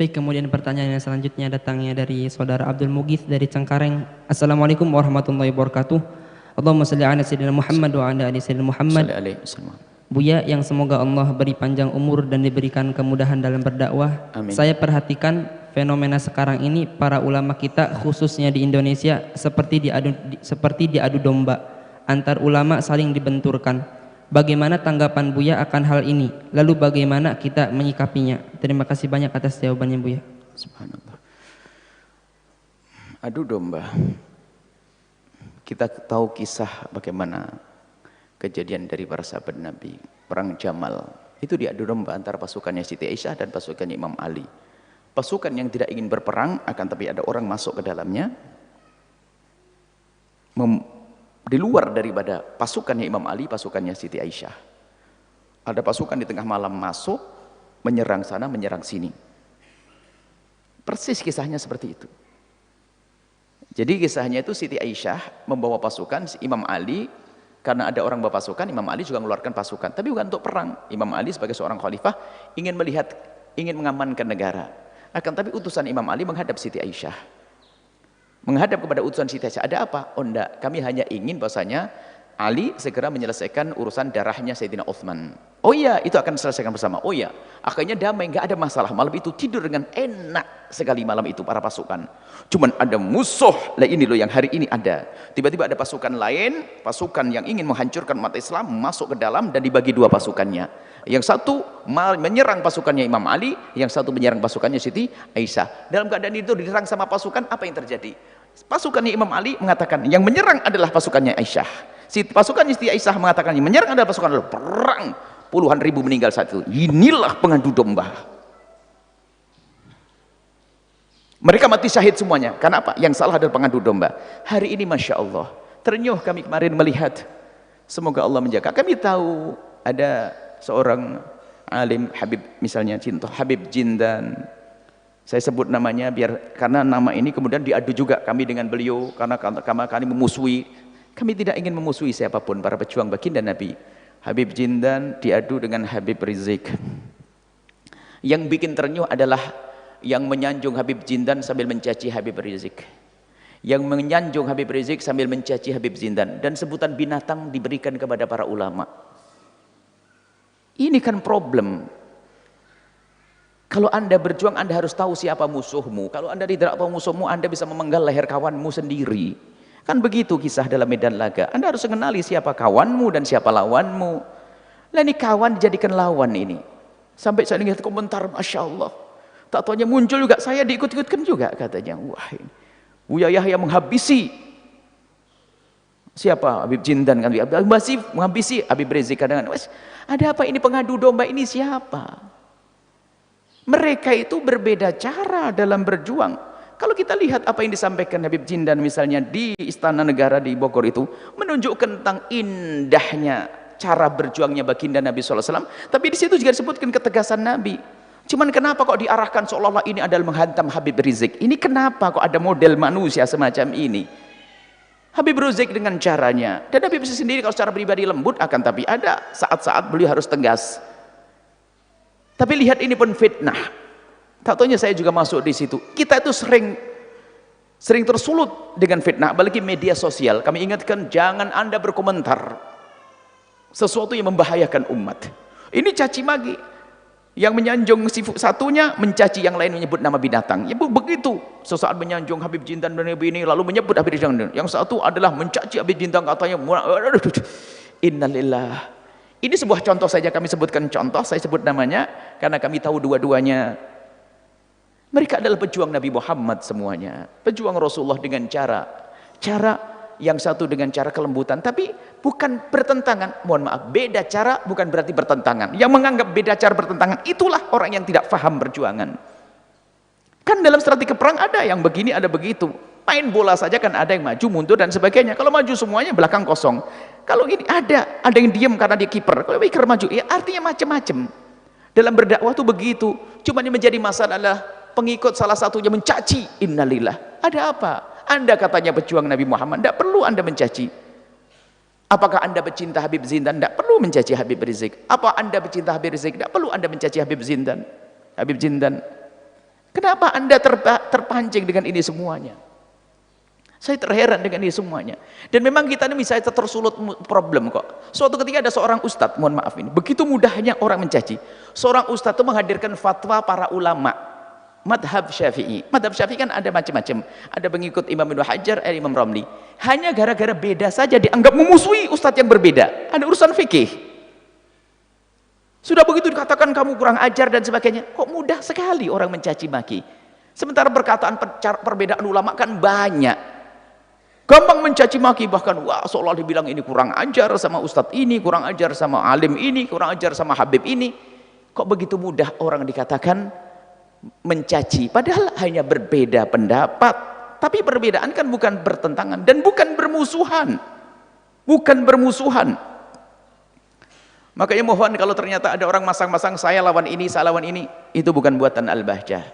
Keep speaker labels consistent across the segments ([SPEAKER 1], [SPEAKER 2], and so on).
[SPEAKER 1] Baik, kemudian pertanyaan yang selanjutnya datangnya dari saudara Abdul Mughith dari Cengkareng. Assalamualaikum warahmatullahi wabarakatuh. Allahumma shalli ala sayyidina Muhammad wa ala ali sayyidina Muhammad.
[SPEAKER 2] Sallallahu alaihi wasallam.
[SPEAKER 1] Buya, yang semoga Allah beri panjang umur dan diberikan kemudahan dalam berdakwah.
[SPEAKER 2] Amin.
[SPEAKER 1] Saya perhatikan fenomena sekarang ini, para ulama kita khususnya di Indonesia seperti diadu domba, antar ulama saling dibenturkan. Bagaimana tanggapan Buya akan hal ini? Lalu bagaimana kita menyikapinya? Terima kasih banyak atas jawabannya, Buya.
[SPEAKER 2] Subhanallah. Adu domba. Kita tahu kisah bagaimana kejadian dari para sahabat Nabi, perang Jamal. Itu diadu domba antara pasukannya Siti Aisyah dan pasukannya Imam Ali. Pasukan yang tidak ingin berperang, akan tapi ada orang masuk ke dalamnya, di luar daripada pasukannya Imam Ali, pasukannya Siti Aisyah. Ada pasukan di tengah malam masuk, menyerang sana, menyerang sini. Persis kisahnya seperti itu. Jadi kisahnya itu Siti Aisyah membawa pasukan, Imam Ali, karena ada orang bawa pasukan, Imam Ali juga mengeluarkan pasukan. Tapi bukan untuk perang. Imam Ali sebagai seorang khalifah ingin mengamankan negara. Akan tapi utusan Imam Ali menghadap Siti Aisyah. Menghadap kepada utusan Siti Aisyah, ada apa? Oh enggak, kami hanya ingin bahasanya Ali segera menyelesaikan urusan darahnya Sayyidina Uthman. Oh iya, itu akan diselesaikan bersama. Oh iya, akhirnya damai, enggak ada masalah. Malam itu tidur dengan enak sekali malam itu para pasukan. Cuman ada musuh, lah ini loh yang hari ini ada. Tiba-tiba ada pasukan lain, pasukan yang ingin menghancurkan umat Islam masuk ke dalam dan dibagi dua pasukannya. Yang satu menyerang pasukannya Imam Ali, yang satu menyerang pasukannya Siti Aisyah. Dalam keadaan itu diserang sama pasukan, apa yang terjadi? Pasukannya Imam Ali mengatakan yang menyerang adalah pasukannya Aisyah. Pasukannya Siti Aisyah mengatakan yang menyerang adalah pasukan Allah. Perang, puluhan ribu meninggal saat itu. Inilah pengadu domba. Mereka mati syahid semuanya. Karena apa? Yang salah adalah pengadu domba. Hari ini Masya Allah, ternyuh kami kemarin melihat. Semoga Allah menjaga. Kami tahu ada seorang alim Habib, misalnya contoh Habib Jindan. Saya sebut namanya karena nama ini kemudian diadu juga kami dengan beliau, karena kami memusuhi. Kami tidak ingin memusuhi siapapun, para pejuang baginda Nabi. Habib Jindan diadu dengan Habib Rizik. Yang bikin ternyuh adalah yang menyanjung Habib Jindan sambil mencaci Habib Rizik. Yang menyanjung Habib Rizik sambil mencaci Habib Jindan. Dan sebutan binatang diberikan kepada para ulama. Ini kan problem. Kalau Anda berjuang, Anda harus tahu siapa musuhmu. Kalau Anda tidak tahu musuhmu, Anda bisa memenggal leher kawanmu sendiri. Kan begitu kisah dalam medan laga. Anda harus mengenali siapa kawanmu dan siapa lawanmu. Lah ini kawan dijadikan lawan ini. Sampai saya lihat komentar, Masya Allah. Tak tahunya muncul juga, saya diikut-ikutkan juga katanya. Wah ini, Buya Yahya menghabisi. Siapa? Habib Jindan kan? Masih menghabisi Habib Rizik kadang-kadang. Ada apa ini pengadu domba ini siapa? Mereka itu berbeda cara dalam berjuang. Kalau kita lihat apa yang disampaikan Habib Jindan misalnya di Istana Negara di Bogor itu, menunjukkan tentang indahnya cara berjuangnya baginda Nabi SAW. Tapi di situ juga disebutkan ketegasan Nabi. Cuman kenapa kok diarahkan seolah-olah ini adalah menghantam Habib Rizik? Ini kenapa kok ada model manusia semacam ini? Habib Rizik dengan caranya, dan Habib Rizik sendiri kalau secara pribadi lembut, akan tapi ada saat-saat beliau harus tegas. Tapi lihat ini pun fitnah. Tak taunya saya juga masuk di situ. Kita itu sering tersulut dengan fitnah, apalagi media sosial. Kami ingatkan jangan Anda berkomentar sesuatu yang membahayakan umat. Ini caci maki. Yang menyanjung satunya mencaci yang lain, menyebut nama binatang. Ya begitu. Sesaat menyanjung Habib Jindan dan ini lalu menyebut Habib Jindan. Yang satu adalah mencaci Habib Jindan, katanya innalillah. Ini sebuah contoh saja, kami sebutkan contoh, saya sebut namanya karena kami tahu dua-duanya. Mereka adalah pejuang Nabi Muhammad semuanya. Pejuang Rasulullah dengan cara yang satu dengan cara kelembutan, tapi bukan bertentangan. Mohon maaf, beda cara bukan berarti bertentangan. Yang menganggap beda cara bertentangan, itulah orang yang tidak paham perjuangan. Kan dalam strategi perang ada yang begini, ada begitu. Main bola saja kan ada yang maju, mundur dan sebagainya. Kalau maju semuanya belakang kosong. Kalau ini ada yang diam karena dia kiper. Kalau kiper maju, ya artinya macam-macam. Dalam berdakwah tuh begitu. Cuma yang menjadi masalah adalah pengikut salah satunya mencaci. Innalillah. Ada apa? Anda katanya pejuang Nabi Muhammad, tidak perlu Anda mencaci. Apakah Anda pecinta Habib Jindan? Tidak perlu mencaci Habib Rizik. Apa Anda pecinta Habib Rizik? Tidak perlu Anda mencaci Habib Jindan. Kenapa Anda terpancing dengan ini semuanya? Saya terheran dengan ini semuanya. Dan memang kita ini misalnya tersulut problem kok. Suatu ketika ada seorang ustadz, mohon maaf ini, begitu mudahnya orang mencaci. Seorang ustadz itu menghadirkan fatwa para ulama madhab Syafi'i. Madhab Syafi'i kan ada macam-macam. Ada pengikut Imam Ibnu Hajar, Imam Romli. Hanya gara-gara beda saja dianggap memusuhi ustadz yang berbeda. Ada urusan fikih. Sudah begitu dikatakan kamu kurang ajar dan sebagainya. Kok mudah sekali orang mencaci maki. Sementara perkataan perbedaan ulama kan banyak. Gampang mencaci maki, bahkan wah seolah dibilang ini kurang ajar sama ustadz ini, kurang ajar sama alim ini, kurang ajar sama habib ini. Kok begitu mudah orang dikatakan mencaci, padahal hanya berbeda pendapat. Tapi perbedaan kan bukan bertentangan dan bukan bermusuhan. Bukan bermusuhan. Makanya mohon kalau ternyata ada orang masang-masang saya lawan ini, saya lawan ini, itu bukan buatan Al-Bahjah.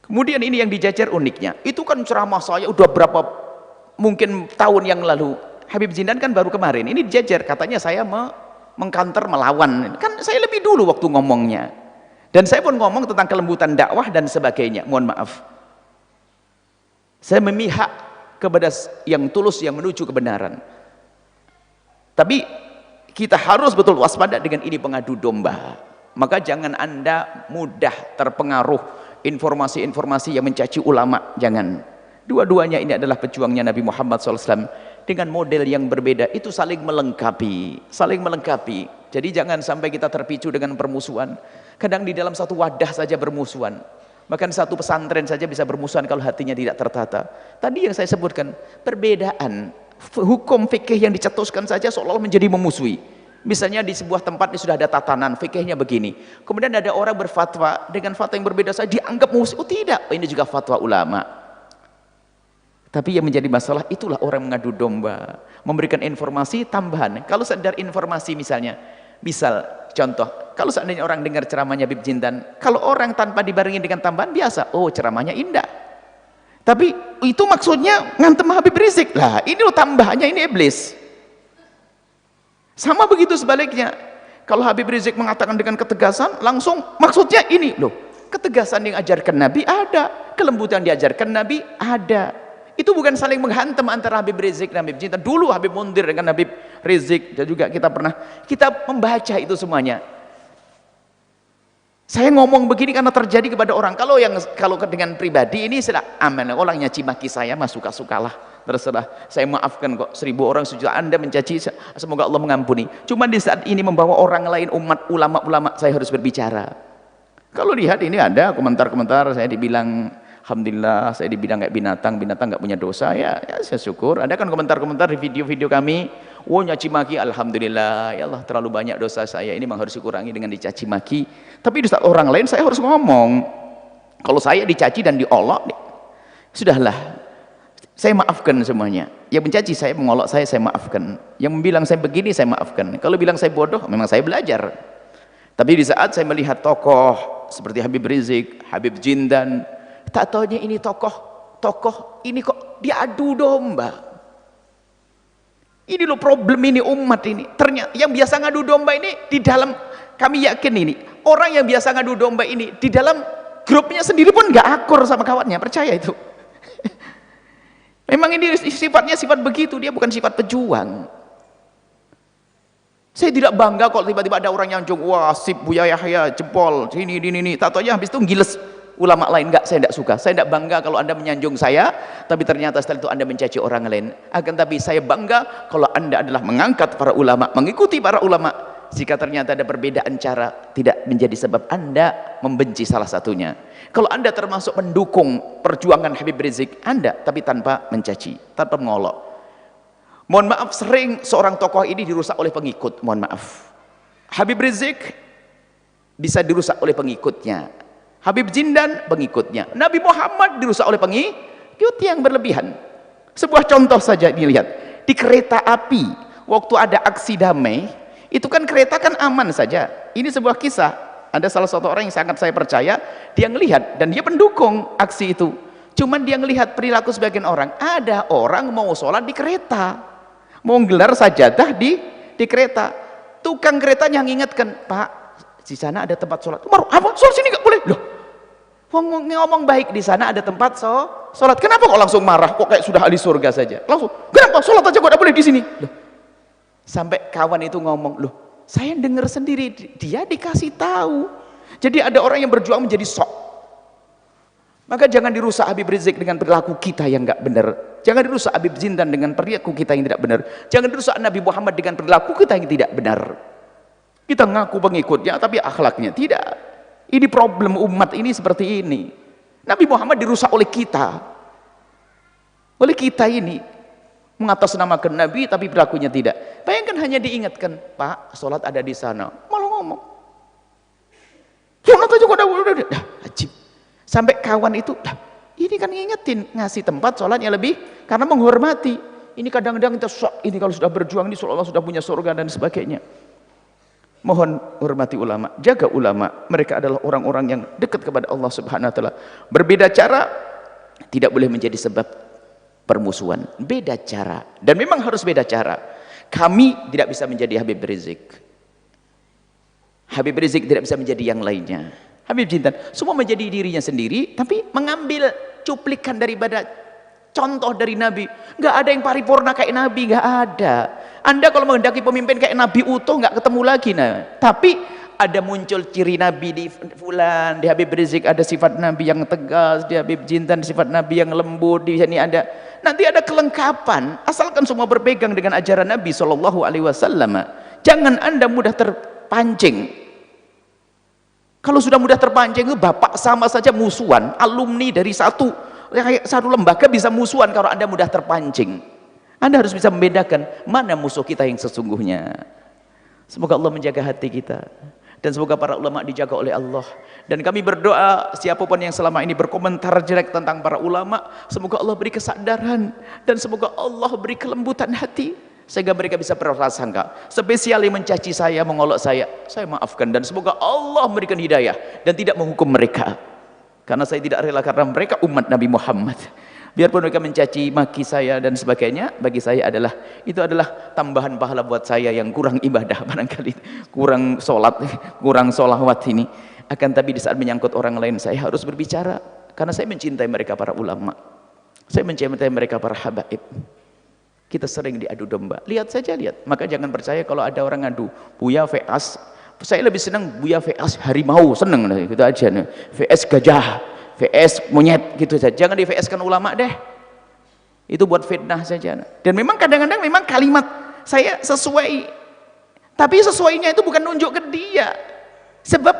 [SPEAKER 2] Kemudian ini yang dijajar uniknya, itu kan ceramah saya udah berapa mungkin tahun yang lalu. Habib Zindan kan baru kemarin ini dijajar, katanya saya mengkanter melawan. Kan saya lebih dulu waktu ngomongnya, dan saya pun ngomong tentang kelembutan dakwah dan sebagainya. Mohon maaf, saya memihak kepada yang tulus, yang menuju kebenaran. Tapi kita harus betul waspada dengan ini pengadu domba. Maka jangan Anda mudah terpengaruh informasi-informasi yang mencaci ulama, jangan. Dua-duanya ini adalah pejuangnya Nabi Muhammad SAW dengan model yang berbeda, itu saling melengkapi, saling melengkapi. Jadi jangan sampai kita terpicu dengan permusuhan. Kadang di dalam satu wadah saja bermusuhan, bahkan satu pesantren saja bisa bermusuhan kalau hatinya tidak tertata. Tadi yang saya sebutkan, perbedaan hukum fikih yang dicetuskan saja seolah-olah menjadi memusuhi. Misalnya di sebuah tempat ini sudah ada tatanan fikihnya begini, kemudian ada orang berfatwa dengan fatwa yang berbeda saja dianggap musuh. Oh tidak, ini juga fatwa ulama. Tapi yang menjadi masalah itulah orang mengadu domba, memberikan informasi tambahan. Kalau sekedar informasi misalnya, misal contoh, kalau seandainya orang dengar ceramahnya Habib Zindan, kalau orang tanpa dibarengi dengan tambahan biasa, oh ceramahnya indah. Tapi itu maksudnya ngantem Habib Rizik. Lah ini loh tambahannya, ini iblis. Sama begitu sebaliknya. Kalau Habib Rizik mengatakan dengan ketegasan, langsung maksudnya ini loh. Ketegasan yang diajarkan Nabi ada, kelembutan diajarkan Nabi ada. Itu bukan saling menghantam antara Habib Rizik dan Habib Zindan. Dulu Habib Mundir dengan Habib Rizik, dan juga kita membaca itu semuanya. Saya ngomong begini karena terjadi kepada orang. Kalau dengan pribadi ini sudah aman. Orang nyaci maki saya mah suka-sukalah, terserah. Saya maafkan kok. 1000 orang sudah Anda mencaci, semoga Allah mengampuni. Cuma di saat ini membawa orang lain, umat, ulama-ulama, saya harus berbicara. Kalau lihat ini ada komentar-komentar, saya dibilang alhamdulillah, saya dibilang kayak binatang nggak punya dosa, ya saya syukur. Ada kan komentar-komentar di video-video kami, oh nyaci maki, alhamdulillah, ya Allah terlalu banyak dosa saya, ini memang harus dikurangi dengan dicaci maki. Tapi di saat orang lain saya harus ngomong. Kalau saya dicaci dan diolok, sudahlah, saya maafkan semuanya. Yang mencaci saya, mengolok saya maafkan. Yang bilang saya begini, saya maafkan. Kalau bilang saya bodoh, memang saya belajar. Tapi di saat saya melihat tokoh seperti Habib Rizik, Habib Zindan, tak taunya ini tokoh ini kok diadu domba. Ini loh problem ini umat ini. Ternyata yang biasa ngadu domba ini di dalam, kami yakin ini orang yang biasa ngadu domba ini di dalam grupnya sendiri pun nggak akur sama kawannya, percaya itu. Memang ini sifatnya sifat begitu, dia bukan sifat pejuang. Saya tidak bangga kalau tiba-tiba ada orang yang nyanjung, wah sip Buya Yahya jempol ini. Tak taunya habis itu giles ulama lain. Enggak, saya tidak suka. Saya tidak bangga kalau Anda menyanjung saya, tapi ternyata setelah itu Anda mencaci orang lain. Akan tapi saya bangga kalau Anda adalah mengangkat para ulama, mengikuti para ulama. Jika ternyata ada perbedaan cara, tidak menjadi sebab Anda membenci salah satunya. Kalau Anda termasuk mendukung perjuangan Habib Rizik, Anda tapi tanpa mencaci, tanpa mengolok. Mohon maaf, sering seorang tokoh ini dirusak oleh pengikut. Mohon maaf, Habib Rizik bisa dirusak oleh pengikutnya, Habib Zindan pengikutnya, Nabi Muhammad dirusak oleh pengikut yang berlebihan. Sebuah contoh saja dilihat di kereta api waktu ada aksi damai, itu kan kereta kan aman saja. Ini sebuah kisah, ada salah satu orang yang sangat saya percaya, dia ngelihat dan dia pendukung aksi itu. Cuman dia ngelihat perilaku sebagian orang, ada orang mau sholat di kereta, mau gelar sajadah di kereta. Tukang keretanya ngingetkan, Pak, di sana ada tempat sholat. Apa? Sholat sini nggak boleh. Loh, Ngomong baik di sana ada tempat sholat. Kenapa kok langsung marah? Kok kayak sudah ahli surga saja? Langsung, kenapa sholat aja kok tidak boleh di sini? Loh. Sampai kawan itu ngomong, loh, saya dengar sendiri, dia dikasih tahu. Jadi ada orang yang berjuang menjadi sok. Maka jangan dirusak Habib Rizik dengan perilaku kita yang enggak benar. Jangan dirusak Habib Zindan dengan perilaku kita yang tidak benar. Jangan dirusak Nabi Muhammad dengan perilaku kita yang tidak benar. Kita ngaku pengikutnya tapi akhlaknya tidak. Ini problem umat ini seperti ini. Nabi Muhammad dirusak oleh kita. Oleh kita ini mengatasnamakan Nabi tapi perilakunya tidak. Bayangkan hanya diingatkan, Pak, sholat ada di sana. Malah ngomong. Sholat aja kok udah. Ajib. Sampai kawan itu, ini kan ngingetin, ngasih tempat sholatnya lebih, karena menghormati. Ini kadang-kadang kita sok, ini kalau sudah berjuang, ini seolah sudah punya surga dan sebagainya. Mohon hormati ulama, jaga ulama. Mereka adalah orang-orang yang dekat kepada Allah Subhanahu Wa Taala. Berbeda cara, tidak boleh menjadi sebab permusuhan. Beda cara, dan memang harus beda cara. Kami tidak bisa menjadi Habib Rizik. Habib Rizik tidak bisa menjadi yang lainnya. Habib Zindan, semua menjadi dirinya sendiri, tapi mengambil cuplikan daripada contoh dari Nabi. Nggak ada yang paripurna kayak Nabi, nggak ada. Anda kalau menghendaki pemimpin kayak Nabi utuh, nggak ketemu lagi. Nah, tapi ada muncul ciri Nabi di Fulan, di Habib Rizik ada sifat Nabi yang tegas, di Habib Zindan sifat Nabi yang lembut, di sini ada. Nanti ada kelengkapan, asalkan semua berpegang dengan ajaran Nabi SAW. Jangan Anda mudah terpancing. Kalau sudah mudah terpancing, bapak sama saja musuhan, alumni dari satu lembaga bisa musuhan kalau Anda mudah terpancing. Anda harus bisa membedakan mana musuh kita yang sesungguhnya. Semoga Allah menjaga hati kita, dan semoga para ulama dijaga oleh Allah. Dan kami berdoa, siapapun yang selama ini berkomentar jelek tentang para ulama, semoga Allah beri kesadaran, dan semoga Allah beri kelembutan hati, sehingga mereka bisa berprasangka. Spesial yang mencaci saya, mengolok saya maafkan, dan semoga Allah memberikan hidayah dan tidak menghukum mereka, karena saya tidak rela, karena mereka umat Nabi Muhammad. Biarpun mereka mencaci maki saya dan sebagainya, bagi saya itu adalah tambahan pahala buat saya yang kurang ibadah, barangkali kurang sholat, kurang sholawat ini. Akan tapi di saat menyangkut orang lain, saya harus berbicara, karena saya mencintai mereka para ulama, saya mencintai mereka para habaib. Kita sering diadu domba, lihat saja, lihat. Maka jangan percaya kalau ada orang ngadu, Buya VS, saya lebih senang Buya VS harimau, seneng gitu aja. VS gajah, VS monyet, gitu saja. Jangan di VS kan ulama deh, itu buat fitnah saja. Dan memang kadang-kadang memang kalimat saya sesuai, tapi sesuainya itu bukan nunjuk ke dia, sebab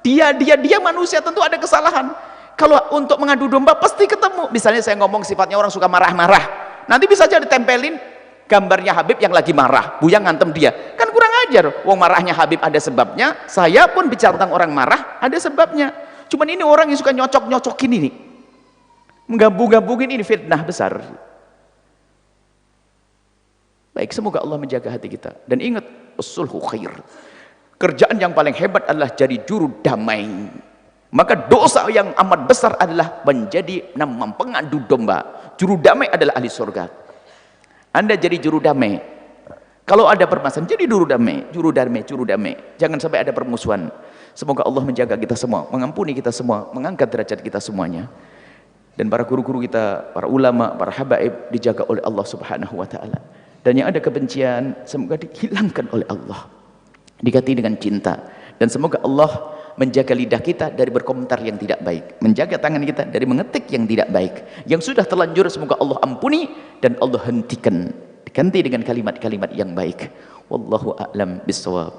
[SPEAKER 2] dia manusia, tentu ada kesalahan. Kalau untuk mengadu domba pasti ketemu. Misalnya saya ngomong sifatnya orang suka marah-marah, nanti bisa aja ditempelin gambarnya Habib yang lagi marah, Buya ngantem dia, kan kurang ajar. Wong marahnya Habib ada sebabnya, saya pun bicara tentang orang marah ada sebabnya. Cuman ini orang yang suka nyocok-nyocokin ini, menggabung-gabungin, ini fitnah besar. Baik, semoga Allah menjaga hati kita. Dan ingat, usulhu khair, kerjaan yang paling hebat adalah jadi juru damai. Maka dosa yang amat besar adalah menjadi pengadu domba. Juru damai adalah ahli surga. Anda jadi juru damai. Kalau ada permasalahan, jadi juru damai, juru damai, juru damai. Jangan sampai ada permusuhan. Semoga Allah menjaga kita semua, mengampuni kita semua, mengangkat derajat kita semuanya. Dan para guru-guru kita, para ulama, para habaib dijaga oleh Allah Subhanahu wa taala. Dan yang ada kebencian semoga dihilangkan oleh Allah. Diganti dengan cinta. Dan semoga Allah menjaga lidah kita dari berkomentar yang tidak baik, menjaga tangan kita dari mengetik yang tidak baik. Yang sudah terlanjur semoga Allah ampuni dan Allah hentikan, diganti dengan kalimat-kalimat yang baik. Wallahu a'lam bissawab.